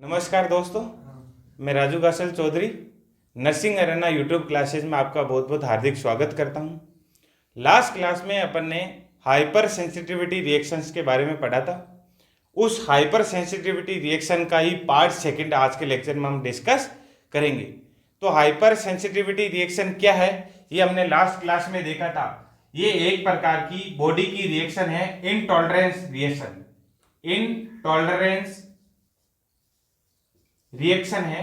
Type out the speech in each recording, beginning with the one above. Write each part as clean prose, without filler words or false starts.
नमस्कार दोस्तों, मैं Raju Kasal Chaudhary nursing arena YouTube classes में आपका बहुत बहुत हार्दिक स्वागत करता हूं। लास्ट क्लास में अपन ने हाइपर सेंसिटिविटी रिएक्शंस के बारे में पढ़ा था। उस हाइपर सेंसिटिविटी रिएक्शन का ही पार्ट सेकंड आज के लेक्चर में हम डिस्कस करेंगे। तो हाइपर सेंसिटिविटी रिएक्शन क्या है ये हमने लास्ट क्लास में देखा था। ये एक प्रकार की बॉडी की रिएक्शन है, इनटॉलरेंस रिएक्शन। इनटॉलरेंस रिएक्शन है।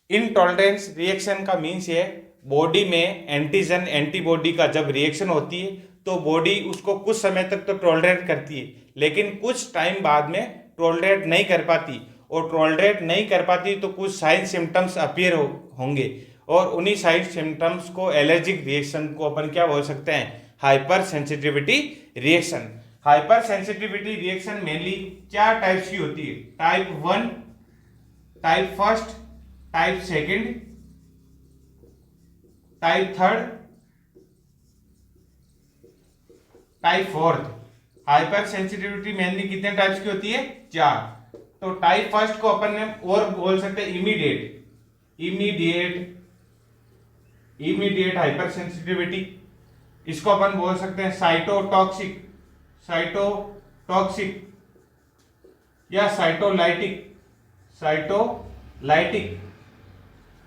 इनटॉलरेंस रिएक्शन का मीन्स है बॉडी में एंटीजन एंटीबॉडी का जब रिएक्शन होती है तो बॉडी उसको कुछ समय तक तो टॉलरेट करती है, लेकिन कुछ टाइम बाद में टॉलरेट नहीं कर पाती, और टॉलरेट नहीं कर पाती तो कुछ साइन सिम्टम्स अपीयर होंगे, और उन्हीं साइन सिम्टम्स को एलर्जिक रिएक्शन को अपन क्या बोल सकते हैं, hyper sensitivity reaction. Hyper sensitivity reaction mainly 4 types की होती है। Type 1, type first, type second, type third, type fourth. Hyper sensitivity mainly कितने टाइप्स की होती है? 4। तो टाइप फर्स्ट को अपन ने और बोल सकते हैं इमीडिएट हाइपर सेंसिटिविटी। इसको अपन बोल सकते हैं साइटोटॉक्सिक या साइटोलाइटिक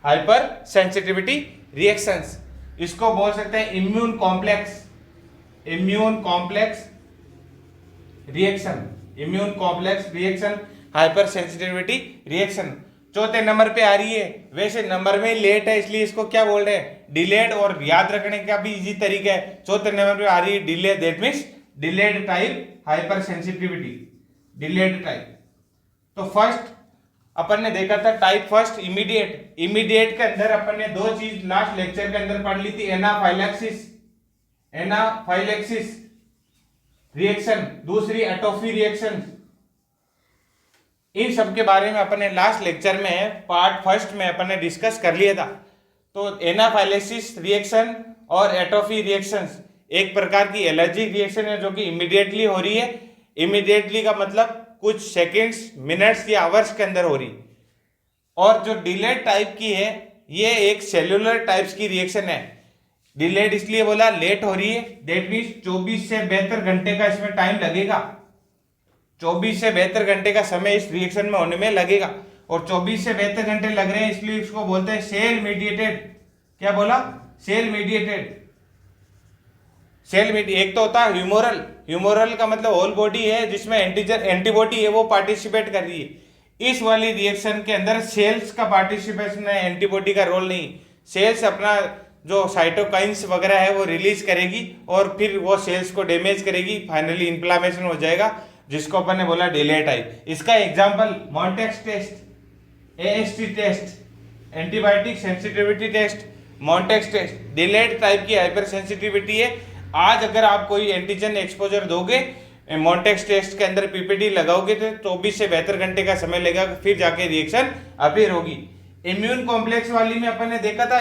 हाइपर सेंसिटिविटी रिएक्शंस। इसको बोल सकते हैं immune complex reaction hyper sensitivity reaction. चौथे नंबर पे आ रही है, वैसे नंबर में लेट है इसलिए इसको क्या बोल रहे हैं, डिलेड, और याद रखने का भी इजी तरीका है। चौथे नंबर पे आ रही है delay, that means delayed type hyper sensitivity, delayed type. तो फर्स्ट अपन ने देखा था टाइप फर्स्ट इमीडिएट के अंदर अपन ने 2 चीज लास्ट लेक्चर के अंदर पढ़ ली थी, एनाफाइलेक्सिस रिएक्शन, दूसरी एटोफी रिएक्शन। इन सब के बारे में अपन ने लास्ट लेक्चर में पार्ट फर्स्ट में अपन ने डिस्कस कर लिया था। तो एनाफाइलेक्सिस रिएक्शन और एटोफी रिएक्शंस एक प्रकार की एलर्जिक रिएक्शन है जो कि इमीडिएटली हो रही है। इमीडिएटली का मतलब कुछ सेकंड्स, मिनट्स या आवर्स के अंदर हो रही। और जो डिलेड टाइप की है ये एक सेल्यूलर टाइप्स की रिएक्शन है। डिलेड इसलिए बोला, लेट हो रही है, दैट मीन्स 24 से 72 घंटे का इसमें टाइम लगेगा। 24 से 72 घंटे का समय इस रिएक्शन में होने में लगेगा, और 24 से 72 घंटे लग रहे हैं इसलिए इसको बोलते हैं सेल मीडिएटेड। क्या बोला? Cell mediated. एक तो होता है ह्यूमोरल का मतलब होल बॉडी है जिसमें एंटीजन एंटीबॉडी है वो पार्टिसिपेट कर रही है। इस वाली रिएक्शन के अंदर सेल्स का पार्टिसिपेशन है, एंटीबॉडी का रोल नहीं। सेल्स अपना जो साइटोकाइंस वगैरह है वो रिलीज करेगी और फिर वो सेल्स को डैमेज करेगी, फाइनली इन्फ्लामेशन हो जाएगा, जिसको अपन ने बोला डिले टाइप। इसका example Mantoux test, AST test, antibiotic sensitivity test, Mantoux test delayed type की हाइपर सेंसिटिविटी है। आज अगर आप कोई एंटीजन एक्सपोजर दोगे, मॉन्टेक्स टेस्ट के अंदर पीपीटी लगाओगे तो 24 से 72 घंटे का समय लगेगा, फिर जाके रिएक्शन अपीयर होगी। इम्यून कॉम्प्लेक्स वाली में अपन ने देखा था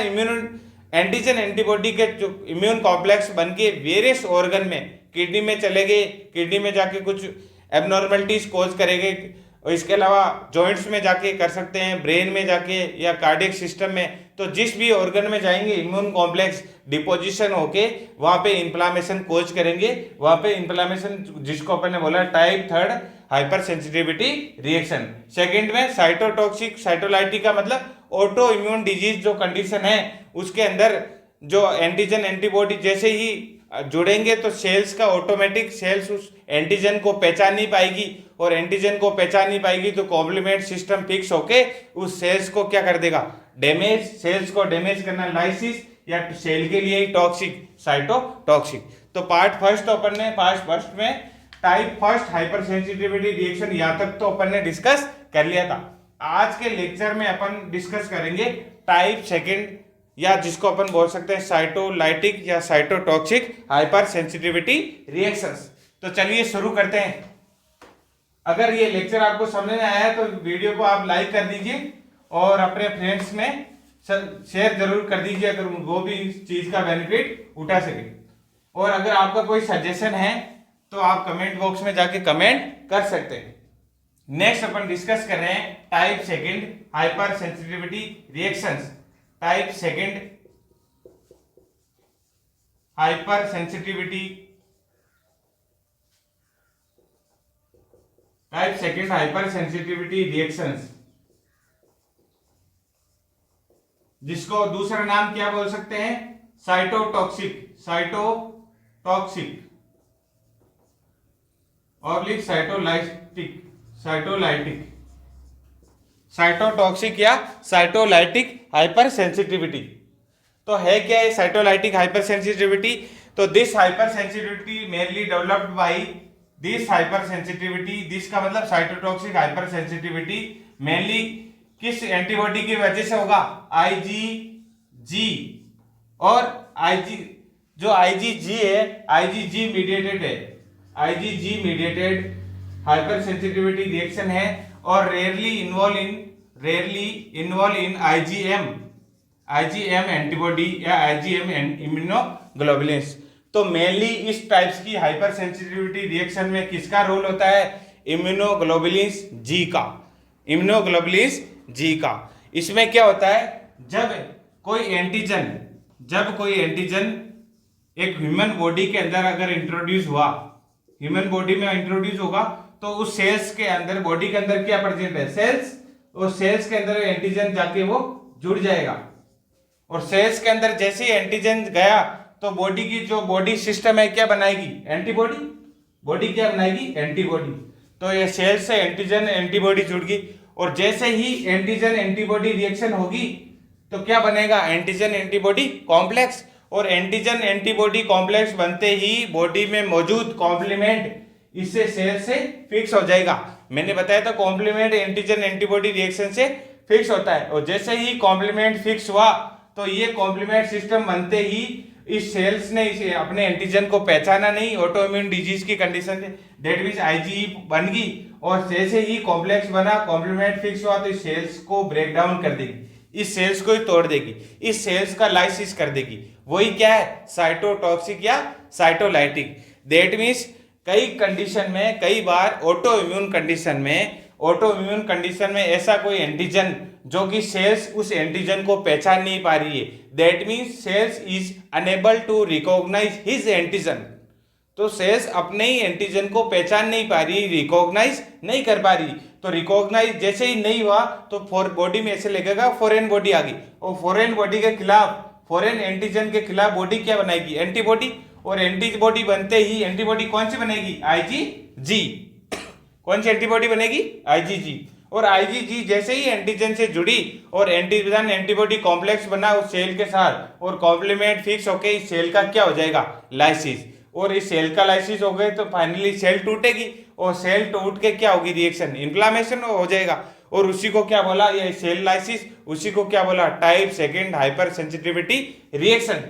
एंटीजन एंटीबॉडी के जो इम्यून कॉम्प्लेक्स बन के वेरियस ऑर्गन में, किडनी में चले गए, किडनी में जाके कुछ एबनॉर्मलिटीज कोज करेंगे, और इसके अलावा जॉइंट्स में जाके कर सकते हैं, ब्रेन में जाके या कार्डियक सिस्टम में। तो जिस भी ऑर्गन में जाएंगे इम्यून कॉम्प्लेक्स डिपोजिशन होके वहां पे इन्फ्लामेशन कोज करेंगे, वहां पे इन्फ्लामेशन, जिसको अपन ने बोला type third hyper sensitivity reaction. Second में साइटोटॉक्सिक साइटोलाइटिक का मतलब ऑटो इम्यून डिजीज जो कंडीशन है उसके अंदर जो एंटीजन एंटीबॉडी जैसे ही जुड़ेंगे तो सेल्स का ऑटोमेटिक सेल्स उस एंटीजन को पहचान नहीं पाएगी, और एंटीजन को पहचान नहीं पाएगी तो कॉम्प्लीमेंट सिस्टम फिक्स होके उस सेल्स को क्या कर देगा, डैमेज, सेल्स को डैमेज करना, लाइसिस, या सेल के लिए ही टॉक्सिक, साइटोटॉक्सिक। तो पार्ट फर्स्ट तो अपन ने पार्ट फर्स्ट में type first hyper sensitivity reaction यहाँ तक तो अपन ने डिस्कस कर लिया था। आज के लेक्चर में अपन डिस्कस करेंगे टाइप सेकंड, या जिसको अपन बोल सकते हैं साइटोलाइटिक या साइटोटॉक्सिक हाइपर सेंसिटिविटी रिएक्शंस। तो चलिए शुरू करते हैं। अगर ये लेक्चर आपको समझ में आया तो वीडियो को आप लाइक कर दीजिए और अपने फ्रेंड्स में शेयर जरूर कर दीजिए, अगर वो भी इस चीज का बेनिफिट उठा सके। और अगर आपका कोई सजेशन है तो आप कमेंट बॉक्स में जाके कमेंट कर सकते हैं। नेक्स्ट अपन डिस्कस कर रहे हैं type second hyper sensitivity reactions. Type second hyper sensitivity reactions, जिसको दूसरा नाम क्या बोल सकते हैं, साइटोटॉक्सिक ऑब्लिक साइटोटॉक्सिक या साइटोलाइटिक हाइपर सेंसिटिविटी। तो है क्या है साइटोलाइटिक हाइपर सेंसिटिविटी? तो this hyper sensitivity mainly developed by this hyper sensitivity, this का मतलब साइटोटॉक्सिक हाइपर सेंसिटिविटी मेनली किस एंटीबॉडी की वजह से होगा? आईजीजी। और आईजीजी है, IgG mediated hyper sensitivity reaction है और rarely involve in IgM antibody या आईजीएम इम्यूनोग्लोबुलिन्स। तो मेनली इस टाइप्स की हाइपर सेंसिटिविटी रिएक्शन में किसका रोल होता है? इम्यूनोग्लोबुलिन्स जी का। इसमें क्या होता है, जब कोई एंटीजन एक ह्यूमन बॉडी के अंदर अगर इंट्रोड्यूस होगा तो उस सेल्स के अंदर, बॉडी के अंदर क्या प्रेजेंट है? सेल्स। और सेल्स के अंदर एंटीजन जाके वो जुड़ जाएगा और सेल्स के अंदर जैसे ही एंटीजन गया तो बॉडी की जो बॉडी सिस्टम है क्या बनाएगी? एंटीबॉडी। बॉडी क्या बनाएगी? एंटीबॉडी। तो ये सेल्स से एंटीजन एंटीबॉडी जुड़ गई और जैसे ही एंटीजन एंटीबॉडी रिएक्शन होगी तो क्या बनेगा? Antigen antibody complex. और एंटीजन एंटीबॉडी कॉम्प्लेक्स बनते ही बॉडी में मौजूद कॉम्प्लीमेंट इससे सेल से फिक्स हो जाएगा। मैंने बताया था कॉम्प्लीमेंट एंटीजन एंटीबॉडी रिएक्शन से फिक्स होता है और जैसे ही कॉम्प्लीमेंट फिक्स हुआ तो ये कॉम्प्लीमेंट सिस्टम बनते ही इस सेल्स ने इसे अपने एंटीजन को पहचाना नहीं, ऑटो इम्यून डिजीज की कंडीशन से, डेट मींस आईजीई बन गई और जैसे ही कॉम्प्लेक्स बना, कॉम्प्लीमेंट फिक्स हुआ तो इस सेल्स को ब्रेक डाउन कर देगी, इस सेल्स को ही तोड़ देगी, इस सेल्स का लाइसिस कर देगी। वही क्या है? साइटोटॉक्सिक या साइटोलाइटिक। डेट मींस कई कंडीशन में, कई बार ऑटो इम्यून कंडीशन में ऐसा कोई एंटीजन जो कि सेल्स उस एंटीजन को पहचान नहीं पा रही है, that means cells is unable to recognise his antigen. तो सेल्स अपने ही एंटीजन को पहचान नहीं पा रही, रिकॉग्नाइज नहीं कर पा रही। तो रिकॉग्नाइज जैसे ही नहीं हुआ तो बॉडी में ऐसे लगेगा फॉरेन बॉडी आ गई और फॉरेन बॉडी के खिलाफ, फॉरेन एंटीजन के खिलाफ बॉडी क्या बनाएगी? एंटीबॉडी। और एंटीबॉडी बनते ही एंटीबॉडी कौन सी बनेगी? आईजीजी। कौन सी एंटीबॉडी बनेगी? आईजीजी। और आईजीजी जैसे ही एंटीजन से जुड़ी और एंटीजन एंटीबॉडी कॉम्प्लेक्स बना उस सेल के साथ और कॉम्प्लीमेंट फिक्स होके इस सेल का क्या हो जाएगा? लाइसिस। और इस सेल का लाइसिस हो गए तो फाइनली सेल टूटेगी और सेल टूट के क्या होगी? रिएक्शन, इन्फ्लामेशन हो जाएगा और उसी को क्या बोला? ये सेल लाइसिस, उसी को क्या बोला? Type second hyper sensitivity reaction.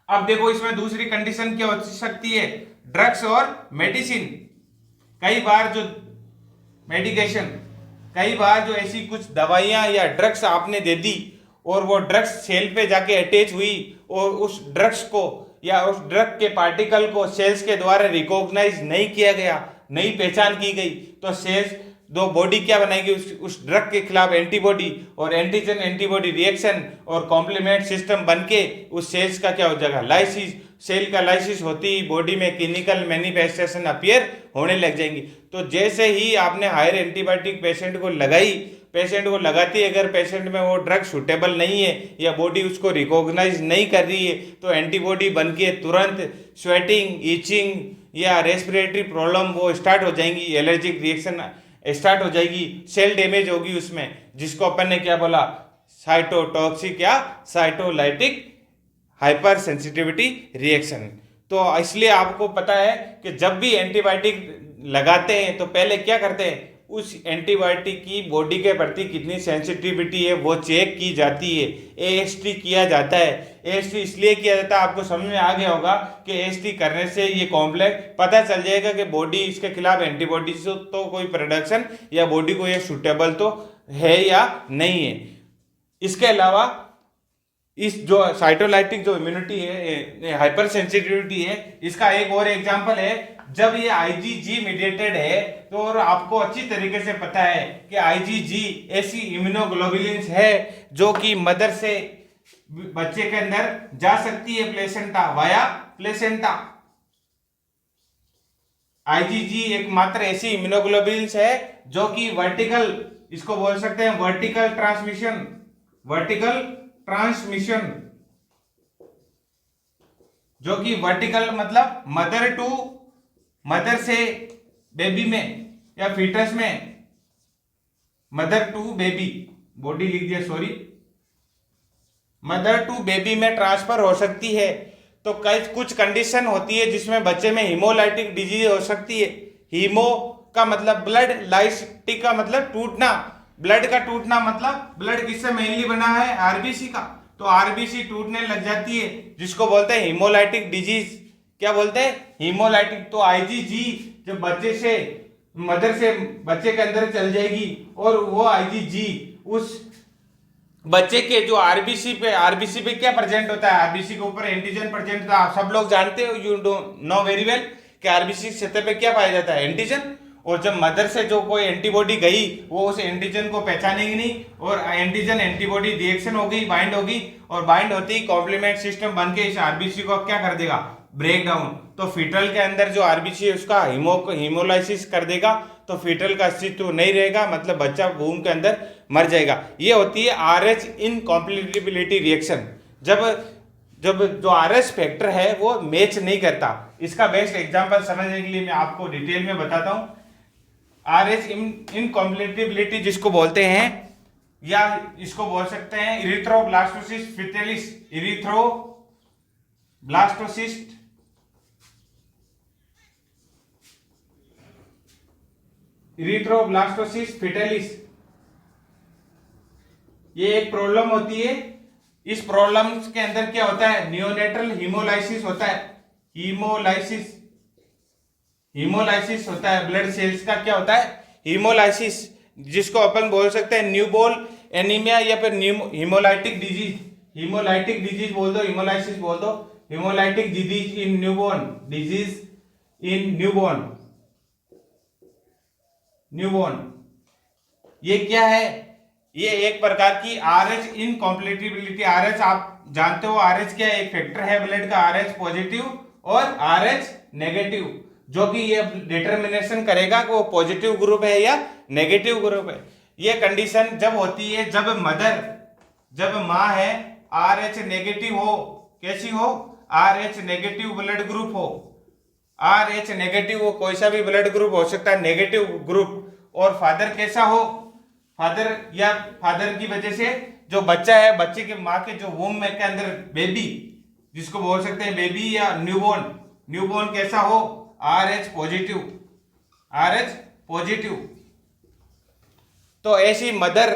अब देखो इसमें दूसरी कंडीशन क्या हो सकती है? ड्रग्स और मेडिसिन। कई बार जो ऐसी कुछ दवाइयां या ड्रग्स आपने दे दी और वो ड्रग्स सेल पे जाके अटैच हुई और उस ड्रग्स को या उस ड्रग के पार्टिकल को सेल्स के द्वारा रिकॉग्नाइज नहीं किया गया, नहीं पहचान की गई, तो सेल्स दो बॉडी क्या बनाएगी? उस ड्रग के खिलाफ एंटीबॉडी और एंटीजन एंटीबॉडी रिएक्शन और कॉम्प्लीमेंट सिस्टम बनके उस सेल्स का क्या हो जाएगा? लाइसिस। सेल का लाइसिस होती ही बॉडी में क्लिनिकल मैनिफेस्टेशन अपीयर होने लग जाएंगी। तो जैसे ही आपने हायर एंटीबायोटिक पेशेंट को लगाती अगर पेशेंट में वो ड्रग सूटेबल नहीं है या बॉडी उसको रिकॉग्नाइज नहीं कर रही है तो एंटीबॉडी बनके तुरंत स्वेटिंग, ईचिंग या रेस्पिरेटरी प्रॉब्लम वो स्टार्ट हो जाएंगी, एलर्जिक रिएक्शन स्टार्ट हो जाएगी, सेल डैमेज होगी उसमें, जिसको अपन ने क्या बोला? साइटोटॉक्सिक या साइटोलाइटिक हाइपर सेंसिटिविटी रिएक्शन। तो इसलिए आपको पता है कि जब भी एंटीबायोटिक लगाते हैं तो पहले क्या करते हैं? उस एंटीबायोटिक की बॉडी के प्रति कितनी सेंसिटिविटी है वो चेक की जाती है, एएसटी किया जाता है। एएसटी इसलिए किया जाता है, आपको समझ में आ गया होगा कि एएसटी करने से ये कॉम्प्लेक्स पता चल जाएगा कि बॉडी इसके खिलाफ एंटीबॉडी से तो कोई प्रोडक्शन या बॉडी को ये सूटेबल तो है या नहीं है। इसके अलावा इस जो साइटोलाइटिक जो इम्यूनिटी है, हाइपर सेंसिटिविटी है, इसका एक और एग्जांपल है जब ये आईजीजी मीडिएटेड है तो और आपको अच्छी तरीके से पता है कि आईजीजी ऐसी इम्यूनोग्लोबुलिन्स है जो कि मदर से बच्चे के अंदर जा सकती है प्लेसेंटा वाया प्लेसेंटा। आईजीजी एकमात्र ऐसी इम्यूनोग्लोबुलिन्स है जो कि वर्टिकल, इसको बोल सकते हैं वर्टिकल ट्रांसमिशन, वर्टिकल ट्रांसमिशन, जो कि वर्टिकल मतलब मदर से बेबी में या फीटस में, मदर टू बेबी, बॉडी लिख दिया सॉरी, मदर टू बेबी में ट्रांसफर हो सकती है। तो कई कुछ कंडीशन होती है जिसमें बच्चे में हीमोलाइटिक डिजीज हो सकती है। हीमो का मतलब ब्लड, लाइटिक का मतलब टूटना, ब्लड का टूटना मतलब ब्लड किससे मेनली बना है, आरबीसी का, तो आरबीसी टूटने लग जाती है जिसको बोलते हैं हीमोलाइटिक डिजीज। क्या बोलते हैं, हीमोलाइटिक। तो आईजीजी जब बच्चे से मदर से बच्चे के अंदर चल जाएगी और वो आईजीजी उस बच्चे के जो आरबीसी पे क्या प्रेजेंट होता है, आरबीसी के ऊपर एंटीजन प्रेजेंट होता है। सब लोग जानते हो, यू नो वेरी वेल कि आरबीसी सतह पे क्या पाया जाता है, एंटीजन। और जब मदर से जो कोई एंटीबॉडी गई वो उस एंटीजन को पहचानेगी नहीं और एंटीजन एंटीबॉडी रिएक्शन हो गई, बाइंड होगी, और बाइंड होती ही कॉम्प्लीमेंट सिस्टम बन के इस आरबीसी को क्या कर देगा, ब्रेक डाउन। तो फीटल के अंदर जो आरबीसी है उसका हीमोलाइसिस कर देगा, तो फीटल का अस्तित्व नहीं रहेगा, मतलब बच्चा वूम के अंदर मर जाएगा। ये होती है आरएच इनकॉम्पैटिबिलिटी रिएक्शन, जब जो आरएच फैक्टर है वो मैच नहीं करता। इसका बेस्ट एग्जांपल समझने के लिए मैं आपको डिटेल में बताता हूं। आरएच इनकॉम्पैटिबिलिटी जिसको बोलते हैं, या इसको बोल सकते हैं इरिथ्रोब्लास्टोसिस फिटेलिस, इरिथ्रोब्लास्टोसिस फिटेलिस, ये एक प्रॉब्लम होती है। इस प्रॉब्लम के अंदर क्या होता है, नियोनेटल हीमोलाइसिस होता है, हीमोलाइसिस होता है, ब्लड सेल्स का क्या होता है, हीमोलाइसिस, जिसको अपन बोल सकते हैं न्यूबॉर्न एनीमिया या फिर हीमोलाइटिक डिजीज, हीमोलाइटिक डिजीज बोल दो, हीमोलाइसिस बोल दो, haemolytic disease in newborn, disease in newborn. ये क्या है, ये एक प्रकार की आरएच इनकॉम्पैटिबिलिटी। आरएच आप जानते हो, आरएच क्या है, एक फैक्टर है ब्लड का, आरएच पॉजिटिव और आरएच नेगेटिव, जो कि ये डिटरमिनेशन करेगा कि वो पॉजिटिव ग्रुप है या नेगेटिव ग्रुप है। ये कंडीशन जब होती है जब माँ है आरएच नेगेटिव हो, कैसी हो, आरएच नेगेटिव ब्लड ग्रुप हो, आरएच नेगेटिव हो, कोई सा भी ब्लड ग्रुप हो सकता है नेगेटिव ग्रुप, और फादर कैसा हो, फादर की वजह से जो बच्चा है, बच्चे के माँ के जो वूम में के अंदर बेबी, जिसको बोल सकते हैं बेबी या न्यूबॉर्न कैसा हो, आरएच पॉजिटिव। तो ऐसी मदर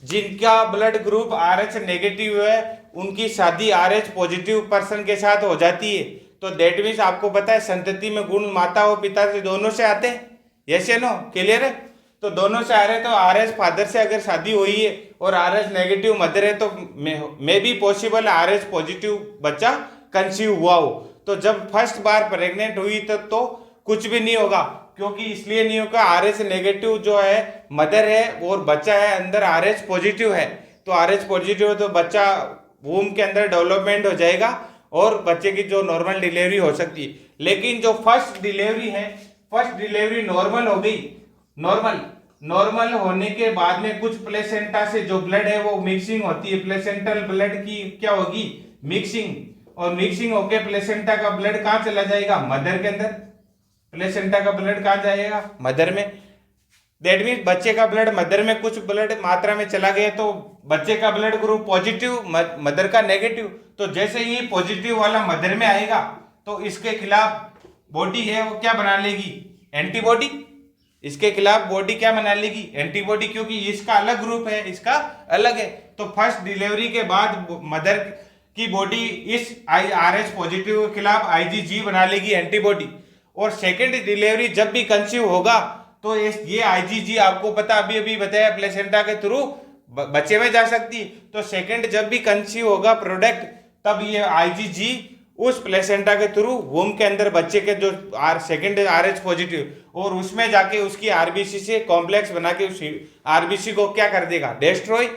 जिनका ब्लड ग्रुप आरएच नेगेटिव है, उनकी शादी आरएच पॉजिटिव पर्सन के साथ हो जाती है। तो दैट मीन्स आपको पता है संतति में गुण माता और पिता से दोनों से आते हैं, यस या नो, क्लियर है। तो दोनों से आ रहे, तो आरएच फादर से अगर शादी हुई है और आरएच नेगेटिव मदर है, तो मे भी पॉसिबल आरएच पॉजिटिव बच्चा कंसीव हुआ हो। तो जब फर्स्ट बार प्रेग्नेंट हुई तो कुछ भी नहीं होगा, क्योंकि इसलिए नहीं होगा, आरएच नेगेटिव जो है मदर है और बच्चा है अंदर आरएच पॉजिटिव है। तो आरएच पॉजिटिव है तो बच्चा वूम के अंदर डेवलपमेंट हो जाएगा और बच्चे की जो नॉर्मल डिलीवरी हो सकती है। लेकिन जो फर्स्ट डिलीवरी नॉर्मल हो गई, नॉर्मल होने के बाद में कुछ प्लेसेंटा से जो ब्लड है वो मिक्सिंग होती है, प्लेसेंटल ब्लड की क्या होगी, मिक्सिंग, और मिक्सिंग होके प्लेसेंटा का ब्लड कहाँ चला जाएगा, मदर के अंदर। प्लेसेंटा का ब्लड कहाँ जाएगा, मदर में। दैट मीन्स बच्चे का ब्लड मदर में कुछ ब्लड मात्रा में चला गया, तो बच्चे का ब्लड ग्रुप पॉजिटिव, मदर का नेगेटिव। तो जैसे ही पॉजिटिव वाला मदर में आएगा तो इसके खिलाफ बॉडी है वो क्या बना लेगी, एंटीबॉडी। इसके खिलाफ बॉडी क्या बना लेगी, एंटीबॉडी, क्योंकि इसका अलग ग्रुप है, इसका अलग है। तो फर्स्ट डिलीवरी के बाद मदर की बॉडी इस आरएच पॉजिटिव के खिलाफ आईजीजी बना लेगी, एंटीबॉडी। और सेकेंड डिलीवरी जब भी कंसीव होगा तो ये आईजीजी आपको पता, अभी बताया, प्लेसेंटा के थ्रू बच्चे में जा सकती है। तो सेकेंड जब भी कंसीव होगा प्रोडक्ट, तब ये आईजीजी उस प्लेसेंटा के थ्रू वूम के अंदर बच्चे के जो सेकेंड RH पॉजिटिव और उसमें जाके उसकी आरबीसी से कॉम्प्लेक्स बना के उस आरबीसी को क्या कर देगा, डिस्ट्रॉय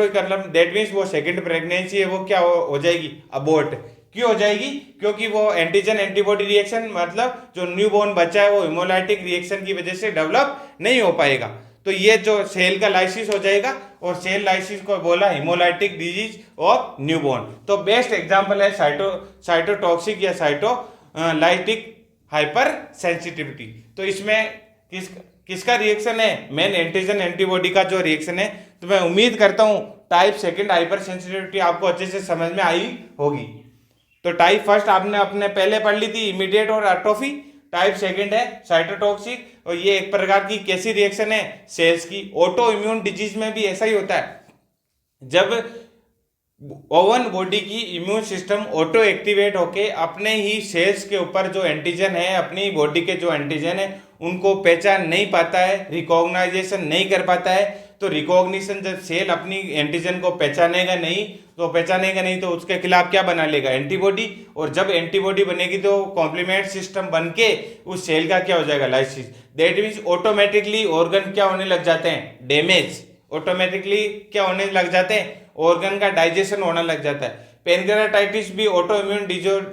कर, दैट मीन्स वो सेकेंड प्रेगनेंसी है वो क्या हो जाएगी, अबॉर्ट। क्यों हो जाएगी, क्योंकि वो एंटीजन एंटीबॉडी रिएक्शन मतलब जो न्यू बॉर्न बच्चा है वो हिमोलाइटिक रिएक्शन की वजह से डेवलप नहीं हो पाएगा। तो ये जो सेल का लाइसिस हो जाएगा और सेल लाइसिस को बोला हिमोलाइटिक डिजीज ऑफ न्यूबॉर्न। तो बेस्ट एग्जांपल है साइटोटॉक्सिक या साइटोलाइटिक हाइपर सेंसिटिविटी। तो इसमें किसका रिएक्शन है, मेन एंटीजन एंटीबॉडी का जो रिएक्शन है। तो मैं उम्मीद करता हूं टाइप सेकंड हाइपर सेंसिटिविटी आपको अच्छे से समझ में आई होगी। तो टाइप फर्स्ट आपने अपने पहले पढ़ ली थी, इमीडिएट और एट्रोफी। टाइप सेकंड है साइटोटॉक्सिक, और ये एक प्रकार की कैसी रिएक्शन है, सेल्स की। ऑटो इम्यून डिजीज में भी ऐसा ही होता है, जब ओवन बॉडी की इम्यून सिस्टम ऑटो एक्टिवेट होके अपने ही सेल्स के ऊपर जो एंटीजन है, अपनी बॉडी के जो एंटीजन है उनको पहचान नहीं पाता है, रिकॉग्नाइजेशन नहीं कर पाता है। तो रिकॉग्निशन, जब सेल अपनी एंटीजन को पहचानेगा नहीं तो उसके खिलाफ क्या बना लेगा, एंटीबॉडी। और जब एंटीबॉडी बनेगी तो कॉम्प्लीमेंट सिस्टम बन के उस सेल का क्या हो जाएगा, lysis. That means automatically organ क्या होने लग जाते हैं, डैमेज। ऑटोमेटिकली क्या होने लग जाते हैं, ऑर्गन का डाइजेशन होने लग जाता है। पेनक्रियाटाइटिस भी ऑटो इम्यून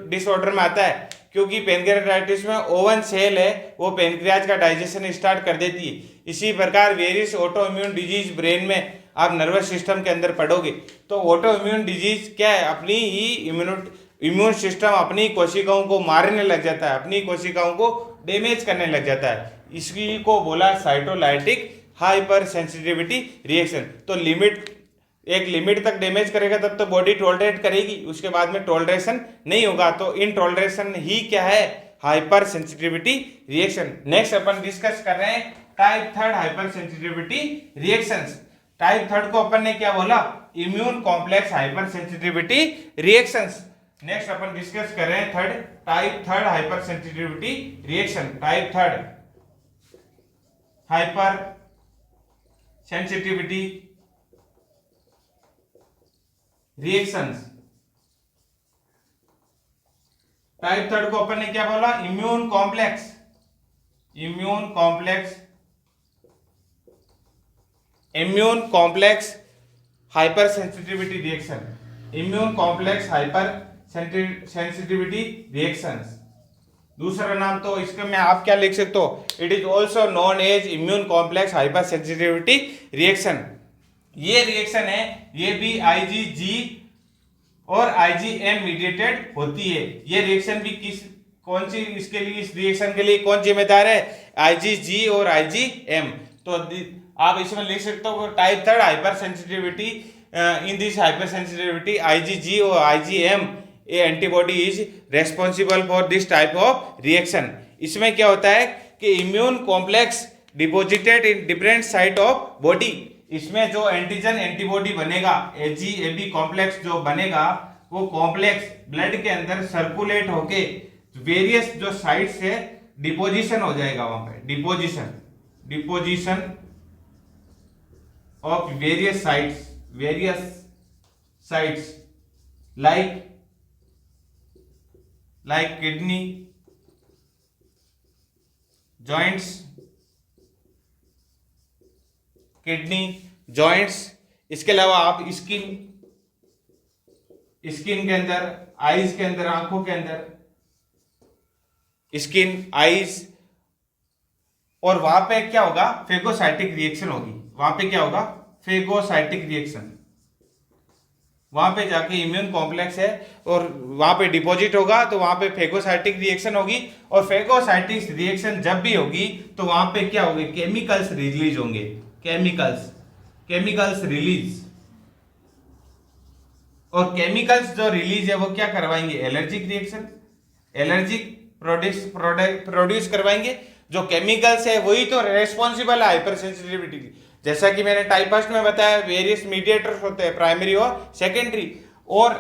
डिसऑर्डर में आता है, क्योंकि पेनक्रियाटाइटिस में ओवन सेल है वो पेनक्रियाज का डाइजेशन स्टार्ट कर देती है। इसी प्रकार various auto immune disease brain में आप नर्वस सिस्टम के अंदर पढ़ोगे। तो ऑटो इम्यून डिजीज क्या है, अपनी ही इम्यून सिस्टम अपनी कोशिकाओं को मारने लग जाता है, अपनी कोशिकाओं को डैमेज करने लग जाता है। इसी को बोला साइटोलाइटिक हाइपर सेंसिटिविटी रिएक्शन। तो एक लिमिट तक डैमेज करेगा तब तो बॉडी टॉलरेट करेगी, उसके बाद में टॉलरेशन नहीं होगा। तो इनटॉलरेशन ही क्या है, हाइपर सेंसिटिविटी रिएक्शन। नेक्स्ट अपन डिस्कस कर रहे हैं type third hypersensitivity reactions. Type third को अपन ने क्या बोला, immune complex hyper sensitivity reactions. Next अपन डिस्कस कर रहे हैं type third hyper sensitivity reaction. Type third hypersensitivity reactions. Type third को अपन ने क्या बोला, immune complex hyper sensitivity reaction. Immune complex hyper sensitivity reactions. दूसरा नाम तो इसका मैं आप क्या लिख सकते हो, it is also known as immune complex hyper sensitivity reaction. ये रिएक्शन है, ये भी IgG और IgM मीडिएटेड होती है। ये रिएक्शन भी इसके लिए, इस रिएक्शन के लिए कौन जिम्मेदार है, IgG और IgM। तो आप इसमें लिख सकते हो type third hyper sensitivity, in this hyper sensitivity IgG और IgM A antibody is responsible for this type of reaction. इसमें क्या होता है कि immune complex deposited in different site of body. इसमें जो एंटीजन एंटीबॉडी बनेगा, AgAb कॉम्प्लेक्स जो बनेगा, वो कॉम्प्लेक्स ब्लड के अंदर सर्कुलेट होके वेरियस जो साइट से डिपोजिशन हो जाएगा, वहां पे deposition of various sites like kidney, joints, इसके अलावा आप स्किन के अंदर, आईज के अंदर, आंखों के अंदर, स्किन, आईज, और वहां पे क्या होगा, फेगोसाइटिक रिएक्शन होगी। वहां पे क्या होगा, फेगोसाइटिक रिएक्शन। वहां पे जाके इम्यून कॉम्प्लेक्स है और वहां पे डिपॉजिट होगा, तो वहां पे फेगोसाइटिक रिएक्शन होगी। और फेगोसाइटिक रिएक्शन जब भी होगी तो वहां पे क्या होंगे, केमिकल्स रिलीज होंगे, केमिकल्स रिलीज। और केमिकल्स जो रिलीज है वो क्या करवाएंगे, एलर्जिक रिएक्शन, एलर्जिक प्रोड्यूस करवाएंगे। जो केमिकल्स है वही तो रेस्पॉन्सिबल है हाइपर सेंसिटिविटी की। जैसा कि मैंने टाइप फर्स्ट में बताया, वेरियस मीडिएटर्स होते हैं, प्राइमरी और सेकेंडरी। और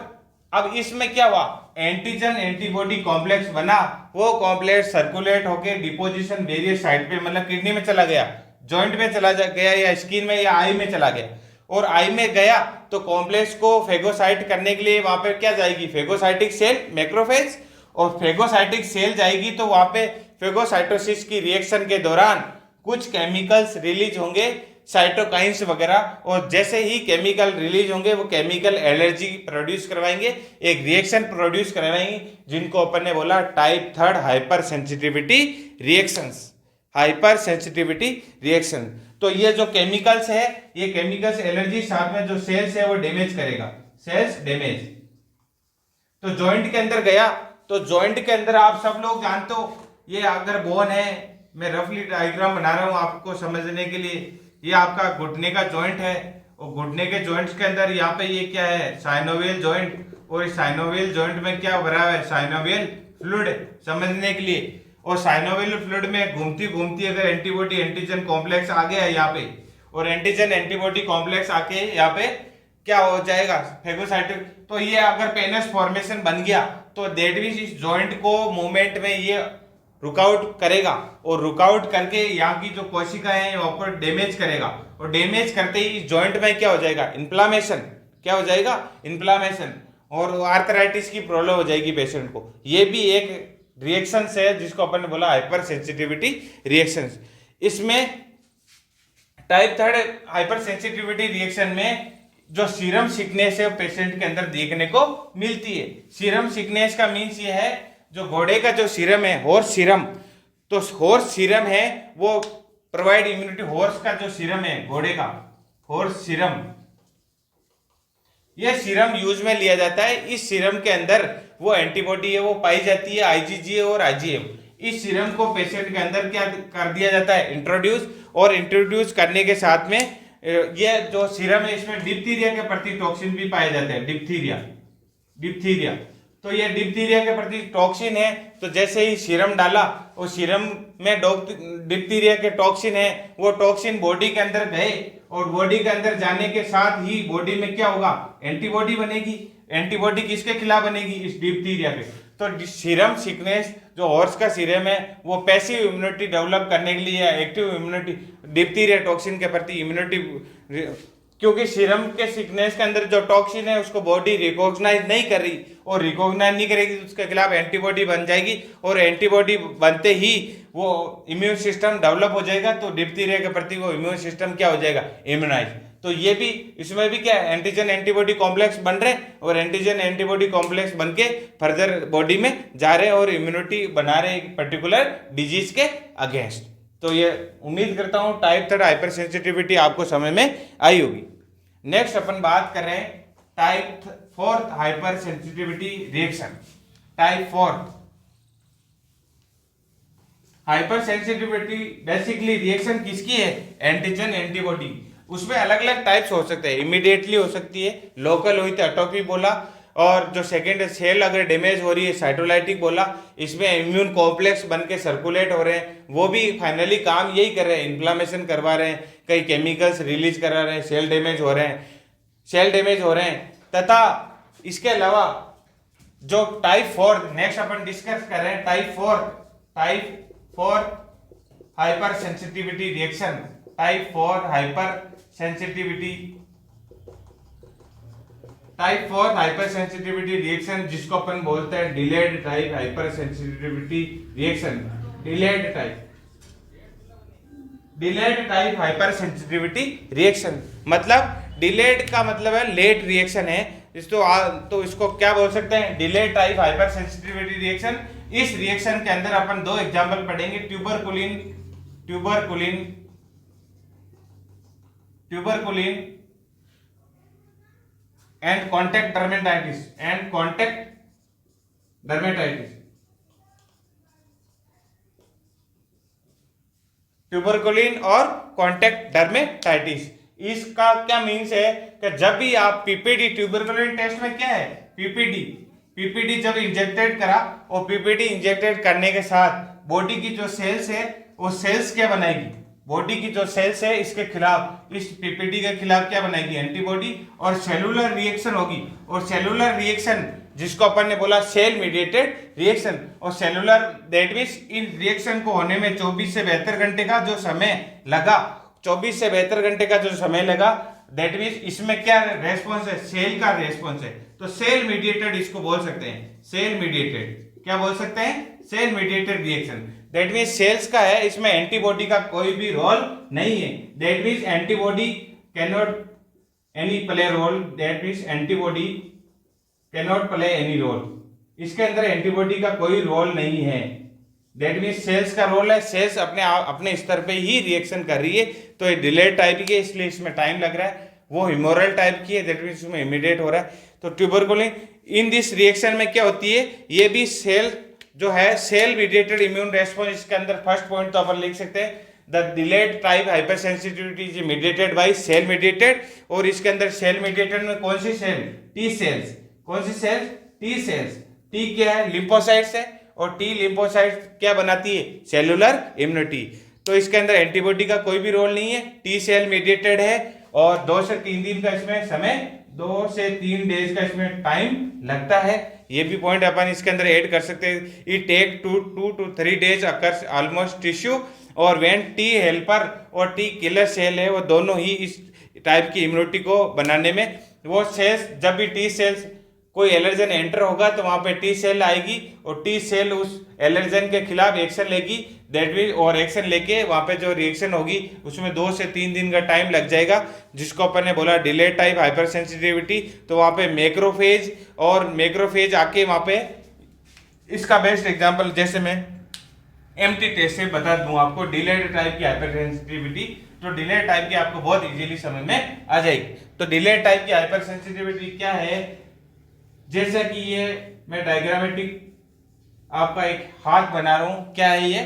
अब इसमें क्या हुआ, एंटीजन एंटीबॉडी कॉम्प्लेक्स बना, वो कॉम्प्लेक्स सर्कुलेट होके डिपोजिशन वेरियस साइट पे, मतलब किडनी में चला गया, जॉइंट में चला गया, या स्किन में या आई में चला गया। और आई में गया तो कॉम्प्लेक्स को फेगोसाइट करने के लिए वहां पे क्या जाएगी, फेगोसाइटिक सेल, मैक्रोफेज, और फेगोसाइटिक सेल जाएगी तो वहां पे फेगोसाइटोसिस की रिएक्शन के दौरान कुछ केमिकल्स रिलीज होंगे, साइटोकाइंस वगैरह, और जैसे ही केमिकल रिलीज होंगे वो केमिकल एलर्जी प्रोड्यूस करवाएंगे, एक रिएक्शन प्रोड्यूस करवाएंगे जिनको अपन ने बोला type 3 hyper sensitivity reactions, hyper sensitivity reaction. तो ये जो केमिकल्स है, ये केमिकल्स एलर्जी साथ में जो सेल्स है वो डैमेज करेगा, सेल्स डैमेज। तो जॉइंट के अंदर गया तो जॉइंट के अंदर आप सब लोग जानते हो, ये अगर बोन है, मैं रफली डायग्राम बना रहा हूं आपको समझने के लिए, ये आपका घुटने का जॉइंट है, और घुटने के जॉइंट्स के अंदर यहाँ पे ये क्या है, साइनोवियल जॉइंट, और इस साइनोवियल जॉइंट में क्या भरा है, साइनोवियल फ्लूइड, समझने के लिए। और साइनोवियल फ्लूइड में घूमती घूमती अगर एंटीबॉडी एंटीजन कॉम्प्लेक्स आ गया है यहाँ पे, और एंटीजन एंटीबॉडी कॉम्प्लेक्स आके यहाँ पे क्या हो जाएगा, फेगोसाइटिक, तो ये अगर पेनस फॉर्मेशन बन गया तो दैट मींस इस जॉइंट को मूवमेंट में ये रुकआउट करेगा, और रुकआउट करके यहाँ की जो कोशिकाएं हैं वहां पर डैमेज करेगा, और डैमेज करते ही इस जॉइंट में क्या हो जाएगा, इन्फ्लामेशन, क्या हो जाएगा, इन्फ्लामेशन, और आर्थराइटिस की प्रॉब्लम हो जाएगी पेशेंट को। ये भी एक रिएक्शन है जिसको अपन ने बोला हाइपर सेंसिटिविटी रिएक्शन। इसमें टाइप 3 हाइपर सेंसिटिविटी रिएक्शन में जो सीरम सिकनेस है पेशेंट के अंदर देखने को मिलती है। सीरम सिकनेस का मीन्स ये है, जो घोड़े का जो सीरम है, हॉर्स सीरम, तो हॉर्स सीरम है वो प्रोवाइड इम्यूनिटी, हॉर्स का जो सीरम है घोड़े का, हॉर्स सीरम, ये सीरम यूज में लिया जाता है। इस सीरम के अंदर वो एंटीबॉडी है वो पाई जाती है, आईजीजी और आईजीएम। इस सीरम को पेशेंट के अंदर क्या कर दिया जाता है, इंट्रोड्यूस, और इंट्रोड्यूस करने के साथ में ये जो सीरम है इसमें डिप्थीरिया के प्रति टॉक्सिन भी पाए जाते हैं, डिप्थीरिया, तो ये डिप्थीरिया के प्रति टॉक्सिन है, तो जैसे ही सीरम डाला, वो सीरम में डिप्थीरिया के टॉक्सिन है, वो टॉक्सिन बॉडी के अंदर गए, और बॉडी के अंदर जाने के साथ ही बॉडी में क्या होगा, एंटीबॉडी बनेगी। एंटीबॉडी किसके खिलाफ बनेगी, इस डिप्थीरिया के। तो सीरम सिकनेस जो हॉर्स का सीरम है वो पैसिव इम्यूनिटी डेवलप करने के लिए, एक्टिव इम्यूनिटी, डिप्थीरिया टॉक्सिन के प्रति इम्यूनिटी, क्योंकि सीरम के सिकनेस के अंदर जो टॉक्सिन है उसको बॉडी रिकॉग्नाइज नहीं कर रही, और रिकॉग्नाइज नहीं करेगी तो उसके खिलाफ एंटीबॉडी बन जाएगी, और एंटीबॉडी बनते ही वो इम्यून सिस्टम डेवलप हो जाएगा, तो डिप्थीरिया के प्रति वो इम्यून सिस्टम क्या हो जाएगा, इम्यूनाइज। तो ये भी, इसमें भी क्या है, एंटीजन एंटीबॉडी कॉम्प्लेक्स बन रहे, और एंटीजन एंटीबॉडी कॉम्प्लेक्स बन के फर्दर बॉडी में जा रहे और इम्यूनिटी बना रहे एक पर्टिकुलर डिजीज के अगेंस्ट। तो ये उम्मीद करता हूँ टाइप 3 हाइपर सेंसिटिविटी आपको समझ में आई होगी। नेक्स्ट अपन बात कर रहे हैं type 4 hyper sensitivity reaction. Type 4 hyper sensitivity basically reaction किसकी है, एंटीजन एंटीबॉडी। उसमें अलग अलग टाइप्स हो सकते हैं, इमीडिएटली हो सकती है, लोकल हुई तो एटोपी बोला, और जो सेकेंड सेल अगर डैमेज हो रही है साइटोलाइटिक बोला, इसमें इम्यून कॉम्प्लेक्स बन के सर्कुलेट हो रहे हैं, वो भी फाइनली काम यही कर रहे हैं, इन्फ्लामेशन करवा रहे हैं, कई केमिकल्स रिलीज करा रहे हैं, सेल डैमेज हो रहे हैं। तथा इसके अलावा जो टाइप 4 नेक्स्ट अपन डिस्कस कर रहे हैं, type 4 hyper sensitivity reaction, type 4 hyper sensitivity reaction जिसको अपन बोलते हैं delayed type hyper sensitivity reaction. Delayed type hyper sensitivity reaction मतलब, डिलेड का मतलब है लेट रिएक्शन है, तो इसको क्या बोल सकते हैं, delayed type hyper sensitivity reaction. इस रिएक्शन के अंदर अपन दो एग्जांपल पढ़ेंगे, tuberculin and contact dermatitis. Tuberculin और कॉन्टैक्ट डर्मेटाइटिस, इसका क्या मीन्स है कि जब भी आप पीपीडी, ट्यूबरकुलिन टेस्ट में क्या है, पीपीडी जब इंजेक्टेड करा, और पीपीडी इंजेक्टेड करने के साथ बॉडी की जो सेल्स है वो सेल्स क्या बनाएगी, बॉडी की जो सेल्स है इसके खिलाफ, इस पीपीडी के खिलाफ क्या बनाएगी, एंटीबॉडी, और सेलुलर रिएक्शन होगी। और सेलुलर रिएक्शन जिसको अपन ने बोला सेल मीडिएटेड रिएक्शन, और cellular that means in reaction को होने में 24 से 72 घंटे का जो समय लगा, 24 से 72 घंटे का जो समय लगा, दैट मीन्स इसमें क्या रेस्पॉन्स है, सेल का रेस्पॉन्स है, तो सेल मीडिएटेड इसको बोल सकते हैं, सेल मीडिएटेड, क्या बोल सकते हैं, cell mediated reaction. That means cells का है, इसमें एंटीबॉडी का कोई भी रोल नहीं है। That means antibody can not any play role, that means antibody can not play any role, इसके अंदर एंटीबॉडी का कोई रोल नहीं है। दैट मीन्स सेल्स का रोल है, सेल्स अपने स्तर पे ही रिएक्शन कर रही है, तो ये डिलेड टाइप की है इसलिए इसमें टाइम लग रहा है। वो ह्यूमोरल टाइप की है, दैट मीन्स इसमें इमीडिएट हो रहा है। तो ट्यूबरकुलिन इन दिस रिएक्शन में क्या होती है, ये भी सेल जो है सेल मीडिएटेड इम्यून रेस्पॉन्स, इसके अंदर फर्स्ट पॉइंट तो अपन लिख सकते हैं, the delayed type hyper sensitivity is mediated by cell mediated. और इसके अंदर सेल मीडिएटेड में कौन सी सेल, टी सेल्स, कौन सी सेल्स, टी सेल्स। टी क्या है, लिम्फोसाइट्स है, और टी लिम्फोसाइट्स क्या बनाती है, सेलुलर इम्यूनिटी। तो इसके अंदर एंटीबॉडी का कोई भी रोल नहीं है, टी सेल मीडिएटेड है, और 2 से 3 दिन का इसमें समय, 2 से 3 डेज का इसमें टाइम लगता है। ये भी पॉइंट अपन इसके अंदर ऐड कर सकते हैं। It take 2 to 3 days occurs almost tissue, और व्हेन टी हेल्पर और टी किलर सेल है, वो दोनों ही इस टाइप की इम्यूनिटी को बनाने में, वो सेल्स जब भी टी सेल्स कोई एलर्जन एंटर होगा तो वहां पे टी सेल आएगी, और टी सेल उस एलर्जन के खिलाफ एक्शन लेगी, दैट मीन, और एक्शन लेके वहां पे जो रिएक्शन होगी उसमें 2 से 3 दिन का टाइम लग जाएगा, जिसको अपन ने बोला डिलेड टाइप हाइपर सेंसिटिविटी। तो वहां पे मैक्रोफेज और मैक्रोफेज आके वहां पे, इसका बेस्ट एग्जाम्पल जैसे मैं एमटी टेस्ट से बता दूं आपको डिलेड टाइप की हाइपर सेंसिटिविटी, तो डिलेड टाइप की आपको बहुत इजीली समझ में आ जाएगी। तो डिलेड टाइप की हाइपर सेंसिटिविटी क्या है, जैसा कि ये मैं डायग्रामेटिक आपका एक हाथ बना रहा हूं, क्या है ये,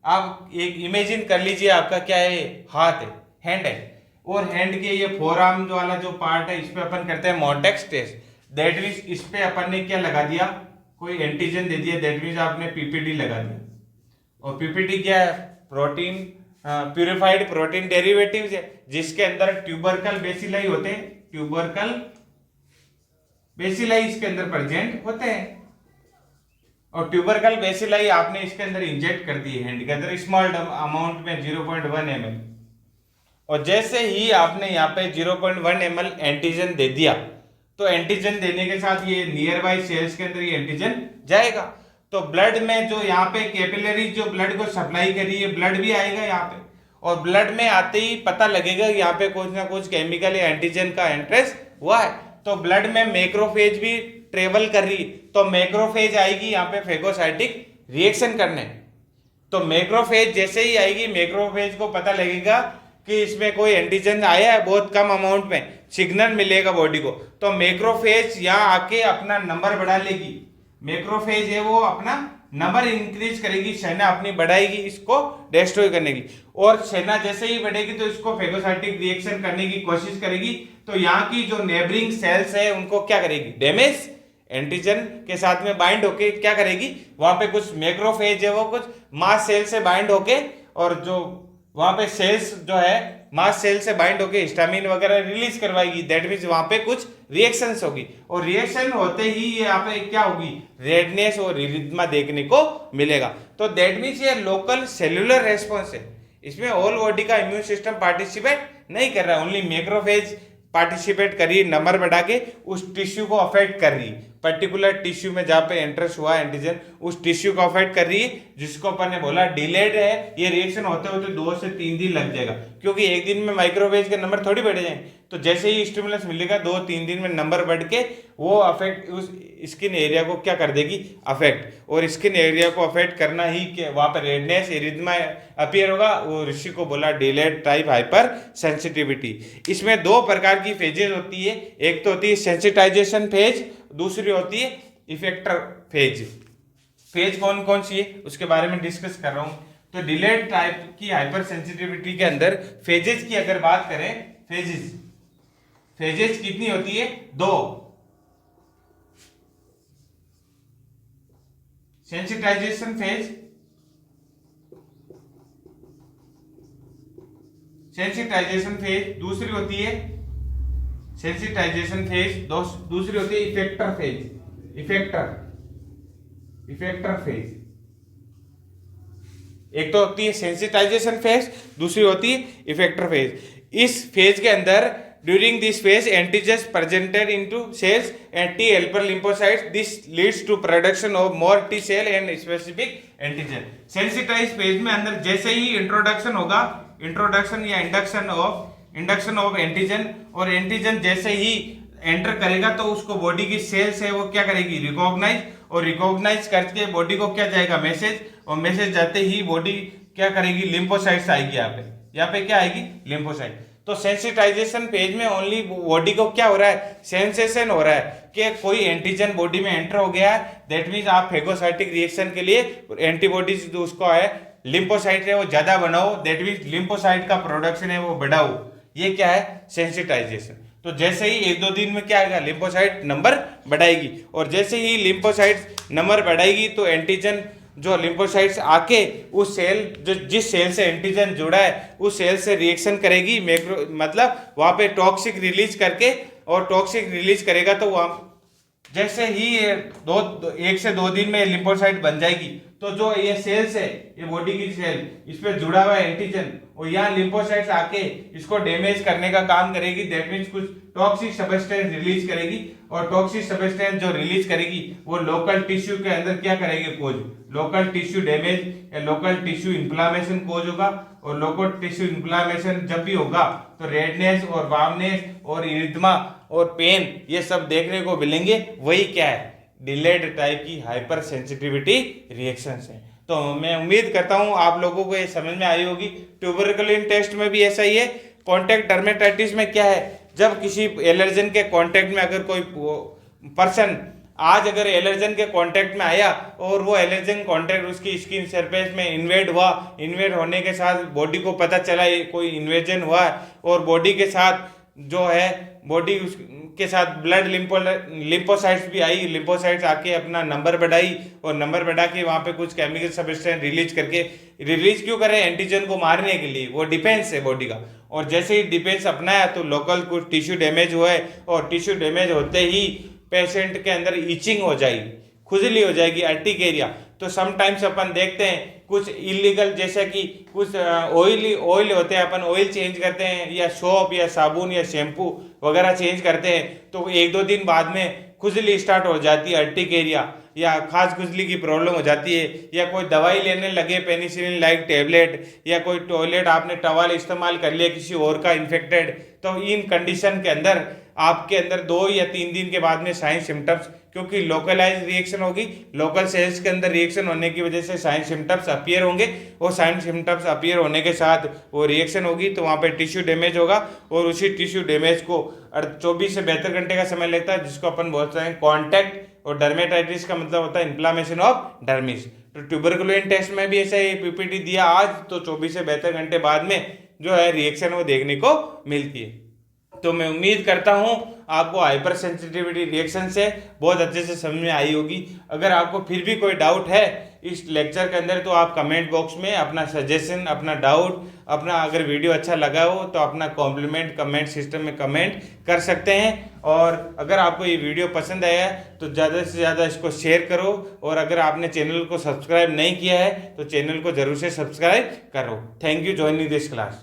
आप एक इमेजिन कर लीजिए, आपका क्या है, हाथ है, हैंड है, और हैंड के ये फोरआर्म जो वाला जो पार्ट है, इस पे अपन करते हैं मोटेक्स टेस्ट। दैट मीन्स इस पे अपन ने क्या लगा दिया, कोई एंटीजन दे दिया, दैट मीन्स आपने पीपीटी लगा दिया। और पीपीटी क्या है, प्रोटीन, प्यूरिफाइड प्रोटीन डेरिवेटिव्स है, जिसके अंदर ट्यूबरकल बेसिलाई होते हैं, ट्यूबरकल बेसिलाई इसके अंदर प्रेजेंट होते हैं, और ट्यूबरकल बेसिलाई आपने इसके अंदर इंजेक्ट कर दी है हैंड के अंदर स्मॉल अमाउंट में 0.1 ml, और जैसे ही आपने यहाँ पे 0.1 ml एंटीजन दे दिया, तो एंटीजन देने के साथ ये नियर बाई सेल्स के अंदर ये एंटीजन जाएगा, तो ब्लड में जो यहाँ पे कैपिलरी जो ब्लड को सप्लाई कर रही है, ब्लड भी आएगा यहाँ पे, और ब्लड में आते ही पता लगेगा यहाँ पे कुछ ना कुछ केमिकल या एंटीजन का एंट्रेस हुआ है, तो ब्लड में मैक्रोफेज भी ट्रेवल कर रही, तो मैक्रोफेज आएगी यहाँ पे फेगोसाइटिक रिएक्शन करने। तो मैक्रोफेज जैसे ही आएगी, मैक्रोफेज को पता लगेगा कि इसमें कोई एंटीजन आया है, बहुत कम अमाउंट में सिग्नल मिलेगा बॉडी को, तो मैक्रोफेज यहाँ आके अपना नंबर बढ़ा लेगी। मैक्रोफेज है वो अपना नंबर इंक्रीज करेगी, सेना अपनी बढ़ाएगी इसको डिस्ट्रॉय करने की, और सेना जैसे ही बढ़ेगी तो इसको फेगोसाइटिक रिएक्शन करने की कोशिश करेगी, तो यहाँ की जो नेबरिंग सेल्स है उनको क्या करेगी, डैमेज, एंटीजन के साथ में बाइंड होके क्या करेगी, वहां पे कुछ मैक्रोफेज है वो कुछ मास सेल से बाइंड होके, और जो वहां पे सेल्स जो है मास सेल से बाइंड होके हिस्टामिन वगैरह रिलीज करवाएगी, दैट मीन्स वहां पे कुछ रिएक्शंस होगी, और रिएक्शन होते ही यहाँ पे क्या होगी, रेडनेस और इरिथमा देखने को मिलेगा। तो दैट मीन्स ये लोकल सेलुलर रेस्पॉन्स है, इसमें ऑल बॉडी का इम्यून सिस्टम पार्टिसिपेट नहीं कर रहा, ओनली मैक्रोफेज पार्टिसिपेट कर रही है, नंबर बढ़ा के उस टिश्यू को अफेक्ट कर रही है, पर्टिकुलर टिश्यू में जहाँ पे एंट्रेस हुआ एंटीजन उस टिश्यू को अफेक्ट कर रही है, जिसको अपन ने बोला डिलेड है। ये रिएक्शन होते होते 2 से 3 दिन लग जाएगा, क्योंकि एक दिन में माइक्रोवेज के नंबर थोड़ी बढ़ जाएंगे, तो जैसे ही स्टिमुलस मिलेगा 2-3 दिन में नंबर बढ़ के वो अफेक्ट उस स्किन एरिया को क्या कर देगी, अफेक्ट, और स्किन एरिया को अफेक्ट करना ही कि वहाँ पर रेडनेस इरिथमा अपीयर होगा, वो ऋषि को बोला डिलेड टाइप हाइपर सेंसिटिविटी। इसमें 2 प्रकार की फेजेज होती है, एक तो होती है सेंसिटाइजेशन फेज, दूसरी होती है इफेक्टर फेज। फेज कौन कौन सी है उसके बारे में डिस्कस कर रहा हूं। तो डिलेड टाइप की हाइपर सेंसिटिविटी के अंदर फेजेस की अगर बात करें, फेजेस कितनी होती है, 2। सेंसिटाइजेशन फेज, दूसरी होती है सेंसिटाइजेशन फेज, दूसरी होती है इफेक्टर फेज, इफेक्टर फेज। एक तो होती है सेंसिटाइजेशन फेज, दूसरी होती है इफेक्टर फेज। इस फेज के अंदर During this phase, antigens presented into cells and T helper lymphocytes. This leads to production of more T cell and specific antigen. Sensitized phase में अंदर जैसे ही इंट्रोडक्शन होगा, इंट्रोडक्शन या इंडक्शन ऑफ एंटीजन, और antigen जैसे ही enter करेगा तो उसको बॉडी की सेल्स है वो क्या करेगी, रिकॉग्नाइज, और रिकॉग्नाइज करके बॉडी को क्या जाएगा, मैसेज, और मैसेज जाते ही बॉडी क्या करेगी, लिम्फोसाइट्स आएगी। यहाँ पे क्या आएगी, लिम्फोसाइट। तो सेंसिटाइजेशन पेज में ओनली बॉडी को क्या हो रहा है, सेंसेशन हो रहा है कि कोई एंटीजन बॉडी में एंटर हो गया है। दैट मीन्स आप फेगोसाइटिक रिएक्शन के लिए एंटीबॉडीज जो उसको है लिम्फोसाइट है वो ज्यादा बनाओ, दैट मीन्स लिम्फोसाइट का प्रोडक्शन है वो बढ़ाओ। ये क्या है, सेंसिटाइजेशन। तो जैसे ही 1-2 दिन में क्या आएगा, लिम्फोसाइट नंबर बढ़ाएगी, और जैसे ही लिम्फोसाइट नंबर बढ़ाएगी तो एंटीजन जो लिम्फोसाइट्स आके उस सेल जो जिस सेल से एंटीजन जुड़ा है उस सेल से रिएक्शन करेगी, मतलब वहां पे टॉक्सिक रिलीज करके, और टॉक्सिक रिलीज करेगा तो वहां जैसे ही 1 से 2 दिन में लिम्फोसाइट बन जाएगी तो जो ये सेल्स है, ये बॉडी की सेल, इस पे जुड़ा हुआ एंटीजन, और यहाँ लिम्फोसाइट्स आके इसको डैमेज करने का काम करेगी। दैट मीन्स कुछ टॉक्सिक सब्सटेंस रिलीज करेगी, और टॉक्सिक सब्सटेंस जो रिलीज करेगी वो लोकल टिश्यू के अंदर क्या करेगी, कोज, लोकल टिश्यू डैमेज या लोकल टिश्यू इन्फ्लामेशन कोज होगा। और लोकल टिश्यू इन्फ्लामेशन जब भी होगा तो रेडनेस और वार्मनेस और इरिथमा और पेन ये सब देखने को मिलेंगे। वही क्या है, डिलेड टाइप की हाइपर सेंसिटिविटी रिएक्शंस है। तो मैं उम्मीद करता हूं आप लोगों को ये समझ में आई होगी। ट्यूबरकुलिन टेस्ट में भी ऐसा ही है। कॉन्टैक्ट डर्मेटाइटिस में क्या है, जब किसी एलर्जन के कांटेक्ट में अगर कोई पर्सन आज अगर एलर्जन के कांटेक्ट में आया और वो एलर्जन कांटेक्ट उसकी स्किन सरफेस में इन्वेड हुआ, इन्वेड होने के साथ बॉडी को पता चला ये कोई इन्वेजन हुआ है, और बॉडी के साथ जो है बॉडी के साथ ब्लड लिम्फोसाइट्स भी आई, लिम्फोसाइट्स आके अपना नंबर बढ़ाई, और नंबर बढ़ा के वहाँ पे कुछ केमिकल सब्सटेंस रिलीज करके, रिलीज क्यों करें, एंटीजन को मारने के लिए, वो डिफेंस है बॉडी का। और जैसे ही डिफेंस अपनाया तो लोकल कुछ टिश्यू डैमेज हुआ है, और टिश्यू डैमेज होते ही पेशेंट के अंदर ईचिंग हो जाएगी, खुजली हो जाएगी, अर्टिकेरिया। तो समटाइम्स अपन देखते हैं कुछ इलीगल, जैसे कि कुछ ऑयल होते हैं, अपन ऑयल चेंज करते हैं या सोप या साबुन या शैम्पू वगैरह चेंज करते हैं, तो 1-2 दिन बाद में खुजली स्टार्ट हो जाती है, अर्टिकेरिया या खास खुजली की प्रॉब्लम हो जाती है। या कोई दवाई लेने लगे पेनिसिलिन लाइक टेबलेट, या कोई टॉयलेट आपने टॉवल इस्तेमाल कर लिया किसी और का इन्फेक्टेड, तो इन कंडीशन के अंदर आपके अंदर 2 या 3 दिन के बाद में साइन सिम्टम्स, क्योंकि लोकलाइज रिएक्शन होगी, लोकल सेल्स के अंदर रिएक्शन होने की वजह से साइन सिम्टम्स अपीयर होंगे, और साइन सिम्टम्स अपीयर होने के साथ वो रिएक्शन होगी तो वहाँ पे टिश्यू डैमेज होगा, और उसी टिश्यू डैमेज को 24 से 72 घंटे का समय लगता है, जिसको अपन बोलते हैं कॉन्टैक्ट। और डर्मेटाइटिस का मतलब होता है इन्फ्लामेशन ऑफ डर्मिस। तो ट्यूबरकुलिन टेस्ट में भी ऐसा ही पीपीटी दिया आज, तो 24 से 72 घंटे बाद में जो है रिएक्शन वो देखने को मिलती है। तो मैं उम्मीद करता हूं आपको हाइपर सेंसिटिविटी रिएक्शन से बहुत अच्छे से समझ में आई होगी। अगर आपको फिर भी कोई डाउट है इस लेक्चर के अंदर तो आप कमेंट बॉक्स में अपना सजेशन, अपना डाउट, अपना अगर वीडियो अच्छा लगा हो तो अपना कॉम्प्लीमेंट कमेंट सिस्टम में कमेंट कर सकते हैं। और अगर आपको ये वीडियो पसंद आया है तो ज़्यादा से ज़्यादा इसको शेयर करो, और अगर आपने चैनल को सब्सक्राइब नहीं किया है तो चैनल को जरूर से सब्सक्राइब करो। Thank you joining this class.